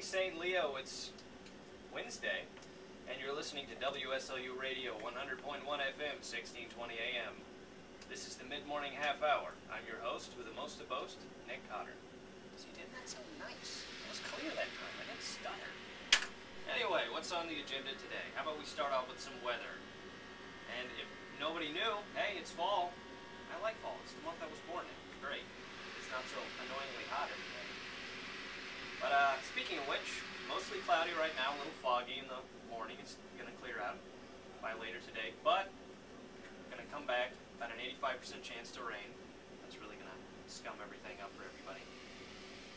St. Leo. It's Wednesday, and you're listening to WSLU Radio 100.1 FM, 1620 AM. This is the mid-morning half hour. I'm your host with the most to boast, Nick Cotter. See, didn't that sound nice? It was clear that time. I didn't stutter. Anyway, what's on the agenda today? How about we start off with some weather? And if nobody knew, hey, it's fall. I like fall. It's the month I was born in. It's great. It's not so annoyingly hot every day. But speaking of which, mostly cloudy right now, a little foggy in the morning. It's going to clear out by later today, but going to come back, about an 85% chance to rain. That's really going to scum everything up for everybody.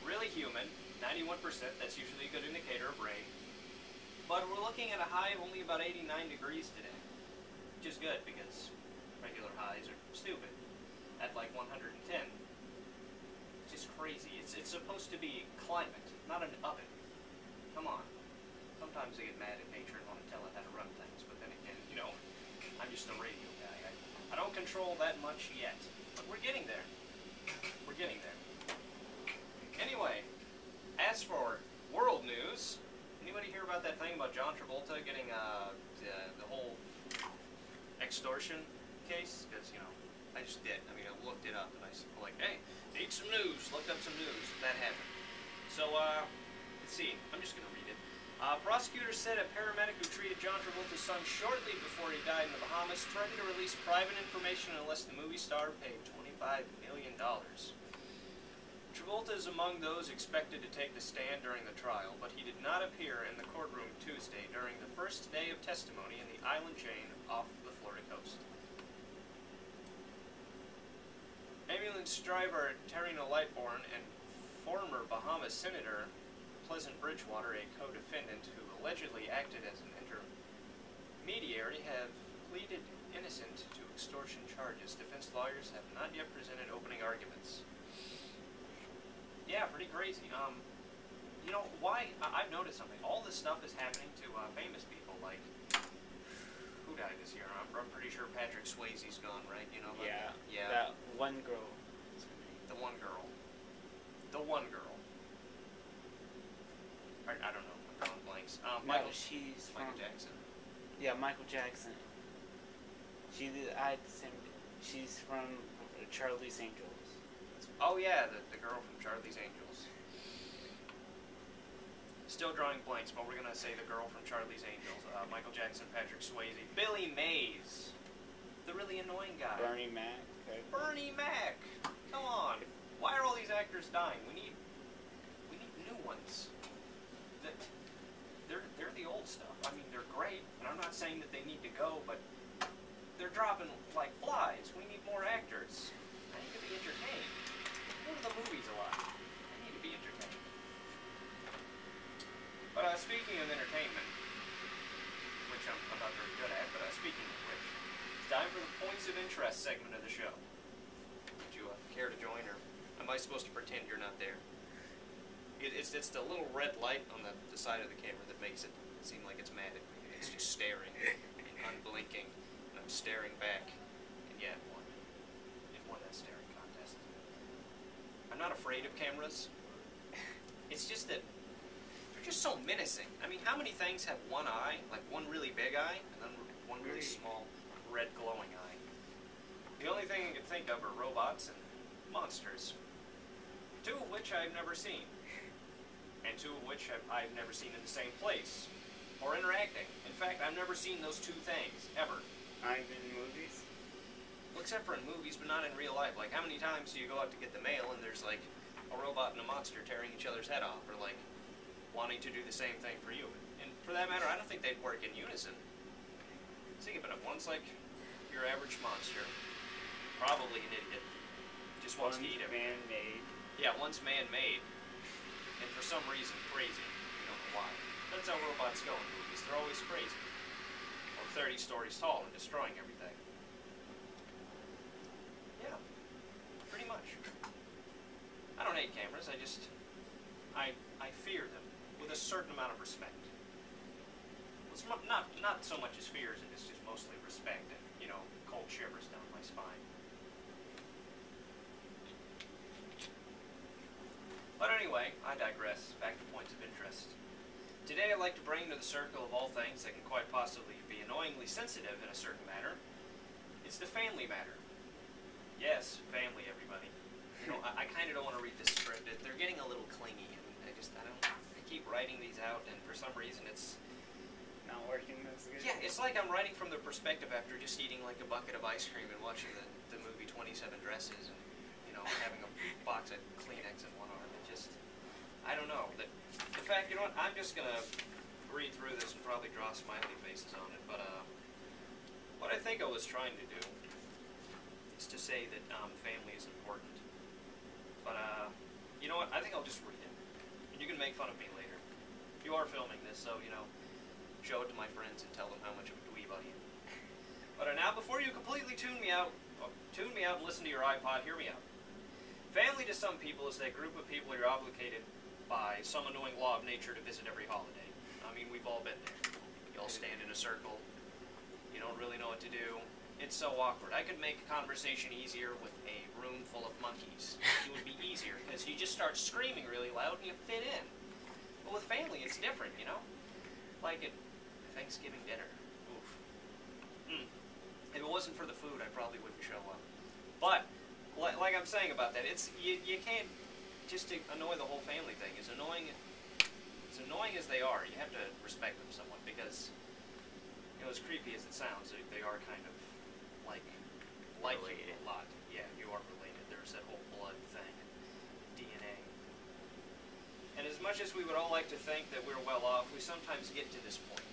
Really humid, 91%. That's usually a good indicator of rain. But we're looking at a high of only about 89 degrees today, which is good because regular highs are stupid at like 110. It's just crazy. It's supposed to be climate, not an oven. Come on. Sometimes I get mad at nature and want to tell it how to run things, but then again, you know, I'm just a radio guy. I don't control that much yet, but we're getting there. We're getting there. Anyway, as for world news, anybody hear about that thing about John Travolta getting the whole extortion case? Because, you know, I just did. I mean, I looked it up and I was like, hey, need some news. Looked up some news. That happened. So, let's see. I'm just going to read it. Prosecutors said a paramedic who treated John Travolta's son shortly before he died in the Bahamas threatened to release private information unless the movie star paid $25 million. Travolta is among those expected to take the stand during the trial, but he did not appear in the courtroom Tuesday during the first day of testimony in the island chain off the Florida coast. Ambulance driver Tarina Lightbourne and former Bahamas Senator Pleasant Bridgewater, a co-defendant who allegedly acted as an intermediary, have pleaded innocent to extortion charges. Defense lawyers have not yet presented opening arguments. Yeah, pretty crazy. You know, why? I've noticed something. All this stuff is happening to famous people. Like, who died this year? I'm pretty sure Patrick Swayze's gone, right? You know? Yeah. Yeah. That one girl. The one girl. The one girl. I don't know. I'm drawing blanks. Michael Jackson. Yeah, Michael Jackson. She's from Charlie's Angels. Oh yeah, the girl from Charlie's Angels. Still drawing blanks, but we're gonna say the girl from Charlie's Angels. Michael Jackson, Patrick Swayze, Billy Mays, the really annoying guy. Bernie Mac. Okay. Bernie Mac. Come on. Why are all these actors dying? We need new ones. They're the old stuff. I mean, they're great, and I'm not saying that they need to go, but they're dropping like flies. We need more actors. I need to be entertained. Go to the movies a lot. I need to be entertained. But speaking of entertainment, which I'm not very good at, but speaking of which, it's time for the Points of Interest segment of the show. Would you care to join, or am I supposed to pretend you're not there? It's the little red light on the side of the camera that makes it seem like it's mad at me. It's just staring and unblinking, and I'm staring back. And yeah, it won. It won that staring contest. I'm not afraid of cameras. It's just that they're just so menacing. I mean, how many things have one eye, like one really big eye, and then one really small, red glowing eye? The only thing I can think of are robots and monsters. Two of which I've never seen. And two of which I've never seen in the same place, or interacting. In fact, I've never seen those two things, ever. Not even in movies? Well, except for in movies, but not in real life. Like, how many times do you go out to get the mail and there's, like, a robot and a monster tearing each other's head off, or, like, wanting to do the same thing for you? And for that matter, I don't think they'd work in unison. Think about it. One's like your average monster, probably an idiot, just wants to eat him. Man-made. Yeah, one's man-made. And for some reason, crazy. We don't know why. That's how robots go in movies. They're always crazy. Or 30 stories tall and destroying everything. Yeah. Pretty much. I don't hate cameras. I fear them with a certain amount of respect. It's not so much as fear as it is just mostly respect and, you know, cold shivers down my spine. But anyway, I digress. Back to points of interest. Today I'd like to bring to the circle of all things that can quite possibly be annoyingly sensitive in a certain manner. It's the family matter. Yes, family, everybody. You know, I kind of don't want to read this script. They're getting a little clingy, and I keep writing these out, and for some reason it's Not working as good. yeah, it's like I'm writing from the perspective after just eating like a bucket of ice cream and watching the movie 27 Dresses and, you know, having a box of Kleenex in one arm. It just, I don't know. In fact, you know what, I'm just going to read through this and probably draw smiley faces on it, but what I think I was trying to do is to say that family is important. But, you know what, I think I'll just read it. And you can make fun of me later. You are filming this, so, you know, show it to my friends and tell them how much of a dweeb I am. But now, before you completely tune me out and listen to your iPod, hear me out. Family to some people is that group of people you're obligated by some annoying law of nature to visit every holiday. I mean, we've all been there. You all stand in a circle. You don't really know what to do. It's so awkward. I could make a conversation easier with a room full of monkeys. It would be easier, because you just start screaming really loud and you fit in. But with family, it's different, you know? Like at Thanksgiving dinner. Oof. If it wasn't for the food, I probably wouldn't show up. But, like I'm saying about that, it's you can't, just to annoy the whole family thing, as annoying as they are, you have to respect them somewhat, because, you know, as creepy as it sounds, they are kind of like you a lot. Yeah, you are related. There's that whole blood thing, DNA. And as much as we would all like to think that we're well off, we sometimes get to this point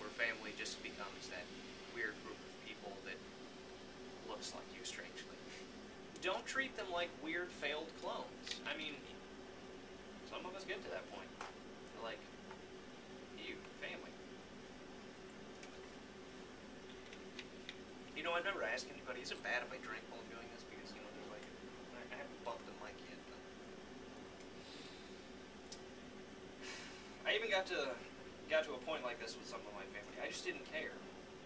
where family just becomes that weird group of people that looks like you strangely. Don't treat them like weird failed clones. I mean, some of us get to that point. They're like, you, family. You know, I've never asked anybody, is it bad if I drink while I'm doing this? Because, you know, there's like, I haven't bumped the mic yet. But I even got to a point like this with some of my family. I just didn't care.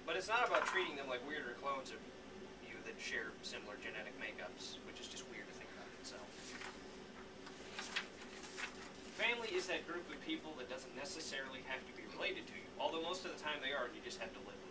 But it's not about treating them like weirder clones of you that share similar genetic makeups, which is just weird to think about itself. Family is that group of people that doesn't necessarily have to be related to you, although most of the time they are, and you just have to live with them.